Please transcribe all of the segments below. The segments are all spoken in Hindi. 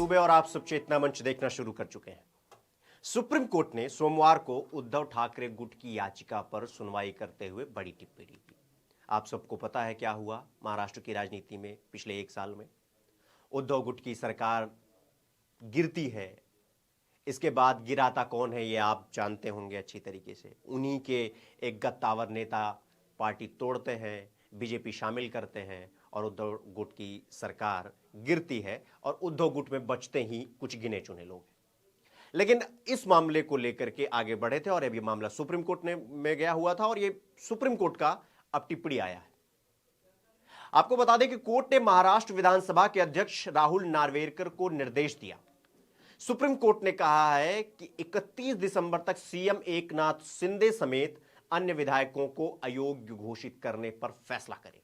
दुबे और आप सब चेतना मंच देखना शुरू कर चुके हैं। सुप्रीम कोर्ट ने सोमवार को उद्धव ठाकरे गुट की याचिका पर सुनवाई करते हुए बड़ी टिप्पणी की। आप सबको पता है क्या हुआ महाराष्ट्र की राजनीति में पिछले एक साल में। उद्धव गुट की सरकार गिरती है, इसके बाद गिराता कौन है ये आप जानते होंगे अच्छी तरीके से। उन्हीं के एक गद्दावर नेता पार्टी तोड़ते हैं, बीजेपी शामिल करते हैं और उद्धव गुट की सरकार गिरती है और उद्धव गुट में बचते ही कुछ गिने चुने लोग हैं। लेकिन इस मामले को लेकर के आगे बढ़े थे और अब ये मामला सुप्रीम कोर्ट में गया हुआ था और ये सुप्रीम कोर्ट का अब टिप्पणी आया है। आपको बता दें कि कोर्ट ने महाराष्ट्र विधानसभा के अध्यक्ष राहुल नार्वेकर को निर्देश दिया। सुप्रीम कोर्ट ने कहा है कि 31 दिसंबर तक सीएम एकनाथ शिंदे समेत अन्य विधायकों को अयोग्य घोषित करने पर फैसला करे।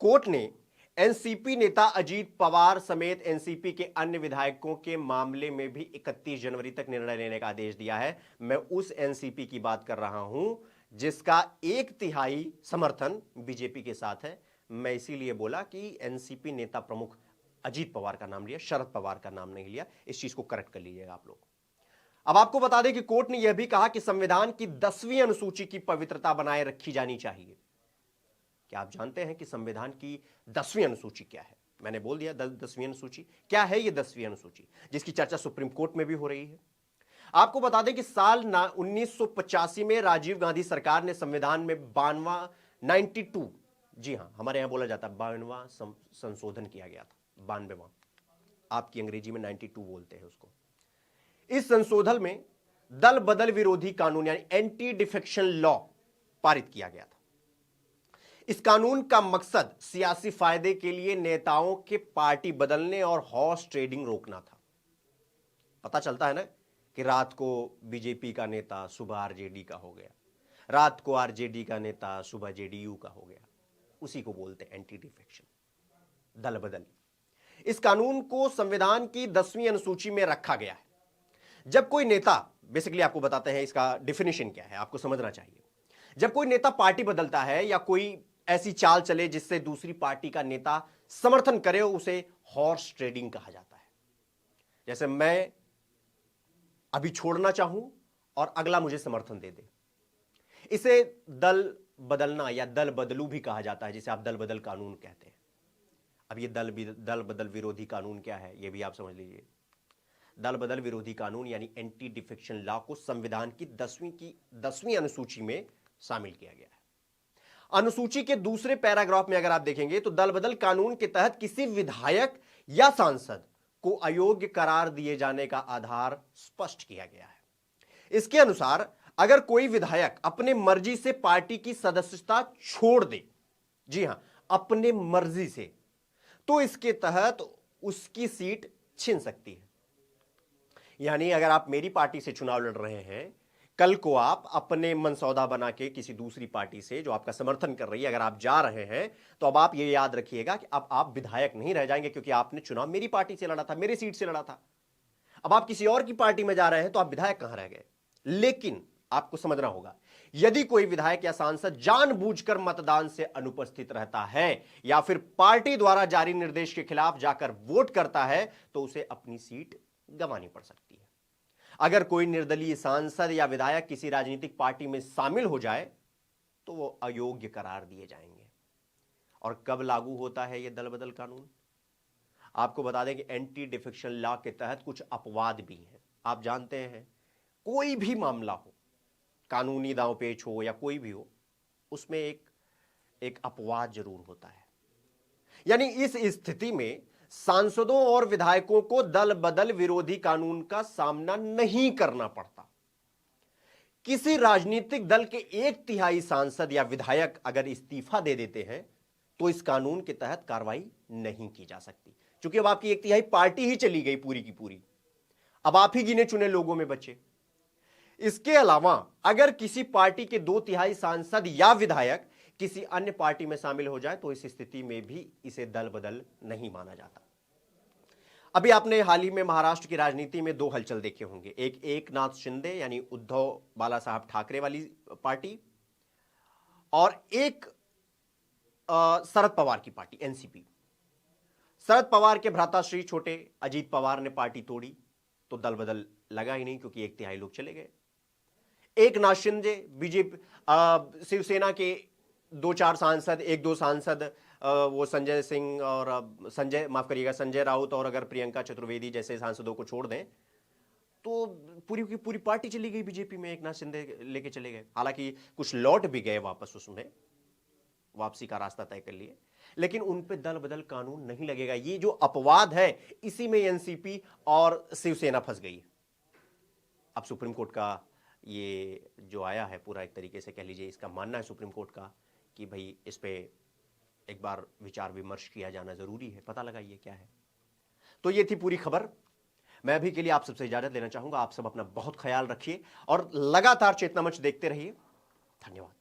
कोर्ट ने एनसीपी नेता अजीत पवार समेत एनसीपी के अन्य विधायकों के मामले में भी 31 जनवरी तक निर्णय लेने का आदेश दिया है। मैं उस एनसीपी की बात कर रहा हूं जिसका 1/3 समर्थन बीजेपी के साथ है। मैं इसीलिए बोला कि एनसीपी नेता प्रमुख अजीत पवार का नाम लिया, शरद पवार का नाम नहीं लिया। इस चीज को करेक्ट कर लीजिएगा आप लोग। अब आपको बता दें कि कोर्ट ने यह भी कहा कि संविधान की 10वीं अनुसूची की पवित्रता बनाए रखी जानी चाहिए। क्या आप जानते हैं कि संविधान की 10वीं अनुसूची क्या है? मैंने बोल दिया 10वीं अनुसूची क्या है। ये 10वीं अनुसूची जिसकी चर्चा सुप्रीम कोर्ट में भी हो रही है। आपको बता दें कि साल 1985 में राजीव गांधी सरकार ने संविधान में 92, जी हां, हमारे यहां बोला जाता है 92वां संशोधन किया गया था। 92वां, आपकी अंग्रेजी में 92 बोलते हैं उसको। इस संशोधन में दल बदल विरोधी कानून यानी एंटी डिफेक्शन लॉ पारित किया गया था। इस कानून का मकसद सियासी फायदे के लिए नेताओं के पार्टी बदलने और हॉर्स ट्रेडिंग रोकना था। पता चलता है ना कि रात को बीजेपी का नेता सुबह आरजेडी का हो गया, रात को आरजेडी का नेता सुबह जेडीयू का हो गया। उसी को बोलते हैं एंटी डिफेक्शन, दल बदल। इस कानून को संविधान की 10वीं अनुसूची में रखा गया है। जब कोई नेता, बेसिकली आपको बताते हैं इसका डिफिनेशन क्या है, आपको समझना चाहिए। जब कोई नेता पार्टी बदलता है या कोई ऐसी चाल चले जिससे दूसरी पार्टी का नेता समर्थन करे, उसे हॉर्स ट्रेडिंग कहा जाता है। जैसे मैं अभी छोड़ना चाहूं और अगला मुझे समर्थन दे दे, इसे दल बदलना या दल बदलू भी कहा जाता है, जिसे आप दल बदल कानून कहते हैं। अब ये दल बदल विरोधी कानून क्या है ये भी आप समझ लीजिए। दल बदल विरोधी कानून यानी एंटी डिफेक्शन लॉ को संविधान की 10वीं अनुसूची में शामिल किया गया है। अनुसूची के दूसरे पैराग्राफ में अगर आप देखेंगे तो दल बदल कानून के तहत किसी विधायक या सांसद को अयोग्य करार दिए जाने का आधार स्पष्ट किया गया है। इसके अनुसार अगर कोई विधायक अपने मर्जी से पार्टी की सदस्यता छोड़ दे, जी हां, अपने मर्जी से, तो इसके तहत उसकी सीट छिन सकती है। यानी अगर आप मेरी पार्टी से चुनाव लड़ रहे हैं, कल को आप अपने मनसौदा बना के किसी दूसरी पार्टी से जो आपका समर्थन कर रही है अगर आप जा रहे हैं, तो अब आप ये याद रखिएगा कि अब आप विधायक नहीं रह जाएंगे, क्योंकि आपने चुनाव मेरी पार्टी से लड़ा था, मेरी सीट से लड़ा था। अब आप किसी और की पार्टी में जा रहे हैं तो आप विधायक कहां रह गए। लेकिन आपको समझना होगा, यदि कोई विधायक या सांसद जानबूझकर मतदान से अनुपस्थित रहता है या फिर पार्टी द्वारा जारी निर्देश के खिलाफ जाकर वोट करता है, तो उसे अपनी सीट गंवानी पड़ सकती है। अगर कोई निर्दलीय सांसद या विधायक किसी राजनीतिक पार्टी में शामिल हो जाए तो वो अयोग्य करार दिए जाएंगे। और कब लागू होता है यह दल बदल कानून? आपको बता दें कि एंटी डिफेक्शन लॉ के तहत कुछ अपवाद भी हैं। आप जानते हैं कोई भी मामला हो, कानूनी दांवपेच हो या कोई भी हो, उसमें एक अपवाद जरूर होता है। यानी इस स्थिति में सांसदों और विधायकों को दल बदल विरोधी कानून का सामना नहीं करना पड़ता। किसी राजनीतिक दल के 1/3 सांसद या विधायक अगर इस्तीफा दे देते हैं तो इस कानून के तहत कार्रवाई नहीं की जा सकती, क्योंकि अब आपकी 1/3 पार्टी ही चली गई पूरी की पूरी। अब आप ही गिने चुने लोगों में बचे। इसके अलावा अगर किसी पार्टी के 2/3 सांसद या विधायक किसी अन्य पार्टी में शामिल हो जाए तो इस स्थिति में भी इसे दल बदल नहीं माना जाता। अभी आपने हाल ही में महाराष्ट्र की राजनीति में 2 हलचल देखे होंगे, एक एकनाथ शिंदे यानी उद्धव बाला साहब ठाकरे वाली पार्टी और एक शरद पवार की पार्टी एनसीपी। शरद पवार के भ्राताश्री छोटे अजीत पवार ने पार्टी तोड़ी तो दल बदल लगा ही नहीं, क्योंकि 1/3 लोग चले गए। एकनाथ शिंदे, बीजेपी शिवसेना के 2-4 सांसद, 1-2 सांसद, वो संजय सिंह और संजय राउत और अगर प्रियंका चतुर्वेदी जैसे सांसदों को छोड़ दें तो पूरी की पूरी पार्टी चली गई बीजेपी में, एकनाथ शिंदे लेके चले गए। हालांकि कुछ लौट भी गए वापस, उसमें वापसी का रास्ता तय कर लिए, लेकिन उन पे दल बदल कानून नहीं लगेगा। ये जो अपवाद है, इसी में एनसीपी और शिवसेना फंस गई। अब सुप्रीम कोर्ट का ये जो आया है पूरा, एक तरीके से कह लीजिए, इसका मानना है सुप्रीम कोर्ट का कि भाई इस पे एक बार विचार विमर्श किया जाना जरूरी है, पता लगाइए क्या है। तो ये थी पूरी खबर। मैं अभी के लिए आप सबसे इजाजत लेना चाहूंगा। आप सब अपना बहुत ख्याल रखिए और लगातार चेतना मंच देखते रहिए। धन्यवाद।